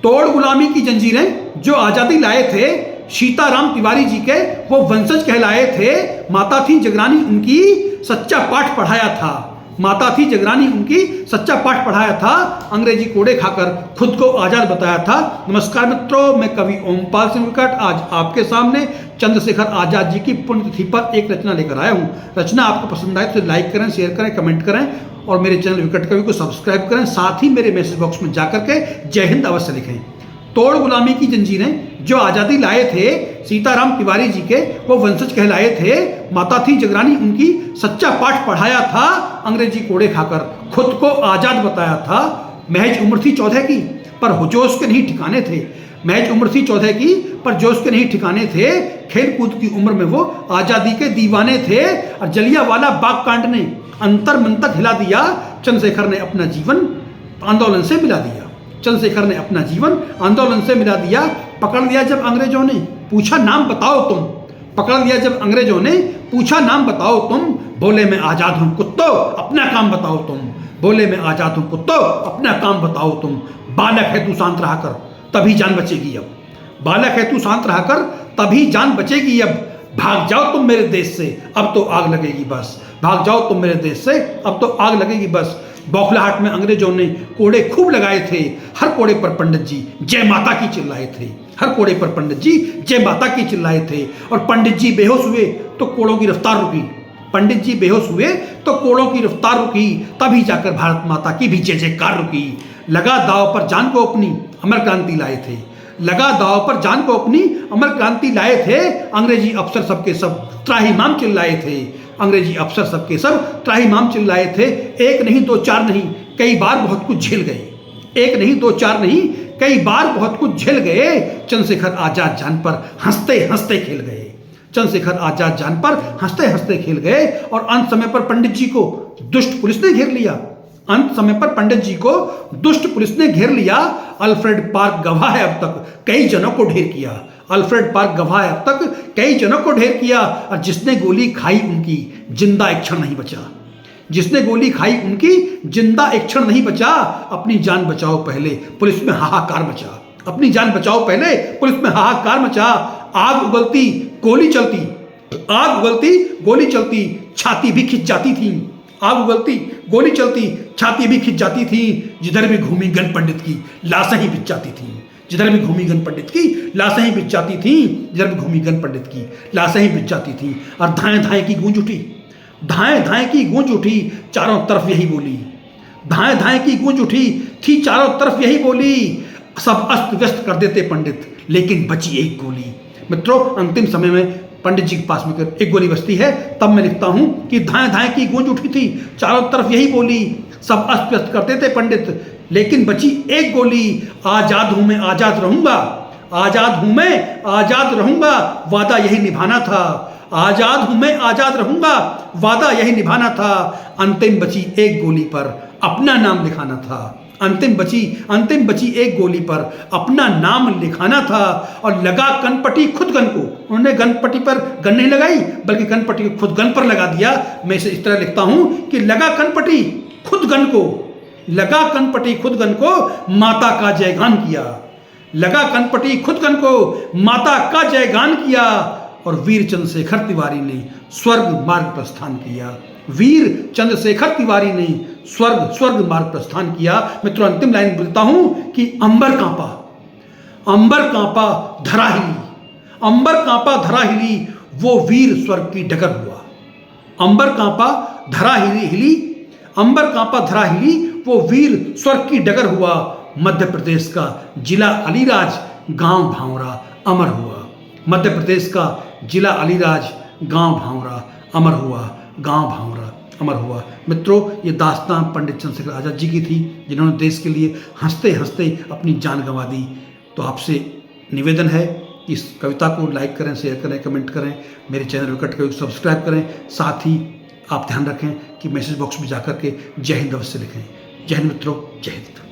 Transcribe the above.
तोड़ गुलामी की जंजीरें जो आज़ादी लाए थे, सीताराम तिवारी जी के वो वंशज कहलाए थे। माता थी जगरानी उनकी सच्चा पाठ पढ़ाया था। माता थी जगरानी उनकी सच्चा पाठ पढ़ाया था। अंग्रेजी कोड़े खाकर खुद को आज़ाद बताया था। नमस्कार मित्रों, मैं कवि ओमपाल सिंह विकट आज आपके सामने चंद्रशेखर आज़ाद जी की पुण्यतिथि पर एक रचना लेकर आया हूँ। रचना आपको पसंद आए तो लाइक करें, शेयर करें, कमेंट करें और मेरे चैनल विकट कवि को सब्सक्राइब करें। साथ ही मेरे मैसेज बॉक्स में जाकर के जय हिंद अवश्य लिखें। तोड़ गुलामी की जंजीरें जो आज़ादी लाए थे, सीताराम तिवारी जी के वो वंशज कहलाए थे। माता थी जगरानी उनकी सच्चा पाठ पढ़ाया था। अंग्रेजी कोड़े खाकर खुद को आज़ाद बताया था। महज उम्र थी 14 की पर जोश के नहीं ठिकाने थे। महज उम्र थी 14 की पर जोश के नहीं ठिकाने थे। खेल कूद की उम्र में वो आज़ादी के दीवाने थे। और जलियांवाला बाग कांड ने अंतर मन तक हिला दिया। चंद्रशेखर ने अपना जीवन आंदोलन से मिला दिया। चंद्रशेखर ने अपना जीवन आंदोलन से मिला दिया। पकड़ लिया जब अंग्रेजों ने पूछा नाम बताओ तुम। पकड़ लिया जब अंग्रेजों ने पूछा नाम बताओ तुम। बोले मैं आज़ाद हूँ कुत्तो अपना काम बताओ तुम। बोले मैं आज़ाद हूँ कुत्तो अपना काम बताओ तुम। बालक है तू शांत रहा कर तभी जान बचेगी अब। बालक है तू शांत रहा कर तभी जान बचेगी अब। भाग जाओ तुम मेरे देश से अब तो आग लगेगी बस। भाग जाओ तुम मेरे देश से अब तो आग लगेगी बस। बौखलाहट में अंग्रेजों ने कोड़े खूब लगाए थे। हर कोड़े पर पंडित जी जय माता की चिल्लाए थे। हर कोड़े पर पंडित जी जय माता की चिल्लाए थे। और पंडित जी बेहोश हुए तो कोड़ों की रफ्तार रुकी। पंडित जी बेहोश हुए तो कोड़ों की रफ्तार रुकी। तभी जाकर भारत माता की भी जय जयकार रुकी। लगा दाव पर जान को अपनी अमर क्रांति लाए थे। लगा दाव पर जान को अपनी अमर क्रांति लाए थे। अंग्रेजी अफसर सबके सब त्राहिमाम चिल्लाए थे। अंग्रेजी अफसर सबके सब त्राहिमाम चिल्लाए थे। एक नहीं दो चार नहीं कई बार बहुत कुछ झेल गए। एक नहीं दो चार नहीं कई बार बहुत कुछ झेल गए। चंद्रशेखर आज़ाद जान पर हंसते हंसते खेल गए। चंद्रशेखर आज़ाद जान पर हंसते हंसते खेल गए। और अंत समय पर पंडित जी को दुष्ट पुलिस ने घेर लिया। अंत समय पर पंडित जी को दुष्ट पुलिस ने घेर लिया। अल्फ्रेड पार्क गवाह है अब तक कई जनों को ढेर किया। अल्फ्रेड पार्क गवाह है अब तक कई जनों को ढेर किया। और जिसने गोली खाई उनकी जिंदा एक क्षण नहीं बचा। जिसने गोली खाई उनकी जिंदा एक क्षण नहीं बचा। अपनी जान बचाओ पहले पुलिस में हाहाकार मचा। अपनी जान बचाओ पहले पुलिस में हाहाकार मचा। आग उगलती गोली चलती। आग उगलती गोली चलती छाती भी खिंच जाती थी। आग उगलती गोली चलती छाती भी खिंच जाती थी। जिधर भी घूमी गन पंडित की लाशें ही बिछ जाती थी। जिधर भी घूमी गन पंडित की लाशें ही बिछ जाती थी। जिधर भी घूमी गन पंडित की लाशें ही बिछ जाती थी। और धाएं धाएं की गूंज उठी। धाएं धाएं की गूंज उठी चारों तरफ यही बोली। धाएं धाएं की गूंज उठी थी चारों तरफ यही बोली। सब अस्त व्यस्त कर देते पंडित लेकिन बची एक गोली। मित्रों, अंतिम समय में पंडित जी के पास में एक गोली बचती है। तब मैं लिखता हूं कि धाएं धाएं की गूंज उठी थी चारों तरफ यही बोली। सब अस्त व्यस्त करते थे पंडित लेकिन बची एक गोली। आजाद हूं मैं आजाद रहूंगा। आजाद हूं मैं आजाद रहूंगा वादा यही निभाना था। आजाद हूं मैं आजाद रहूंगा वादा यही निभाना था। अंतिम बची एक गोली पर अपना नाम लिखाना था। अंतिम बची एक गोली पर अपना नाम लिखाना था। और लगा कनपटी खुद गन को। उन्होंने गनपटी पर गन नहीं लगाई बल्कि कनपटी को खुद गन पर लगा दिया। मैं इसे इस तरह लिखता हूं कि लगा कनपटी खुद गन को। लगा कनपटी खुद गन को माता का जयगान किया। लगा कनपटी खुद गन को माता का जयगान किया। और वीर चंद्रशेखर तिवारी ने स्वर्ग मार्ग प्रस्थान किया। वीर चंद्रशेखर तिवारी ने स्वर्ग मार्ग प्रस्थान किया। मित्रों, अंतिम लाइन बोलता हूं कि अंबर कांपा धरा हिली। अंबर कांपा धरा हिली वो वीर स्वर्ग की डगर हुआ। अंबर कांपा धरा हिली। अंबर कांपा धरा हिली वो वीर स्वर्ग की डगर हुआ। मध्य प्रदेश का जिला अलीराज गांव भांवरा अमर हुआ। मध्य प्रदेश का जिला अलीराज गांव भांवरा अमर हुआ। गांव भांवरा अमर हुआ। मित्रों, ये दास्तां पंडित चंद्रशेखर आज़ाद जी की थी जिन्होंने देश के लिए हंसते हंसते अपनी जान गंवा दी। तो आपसे निवेदन है कि इस कविता को लाइक करें, शेयर करें, कमेंट करें, मेरे चैनल विकट कवि को सब्सक्राइब करें। साथ ही आप ध्यान रखें कि मैसेज बॉक्स में जाकर के जय हिंद अवश्य लिखें। जय हिंद मित्रों, जय हिंद।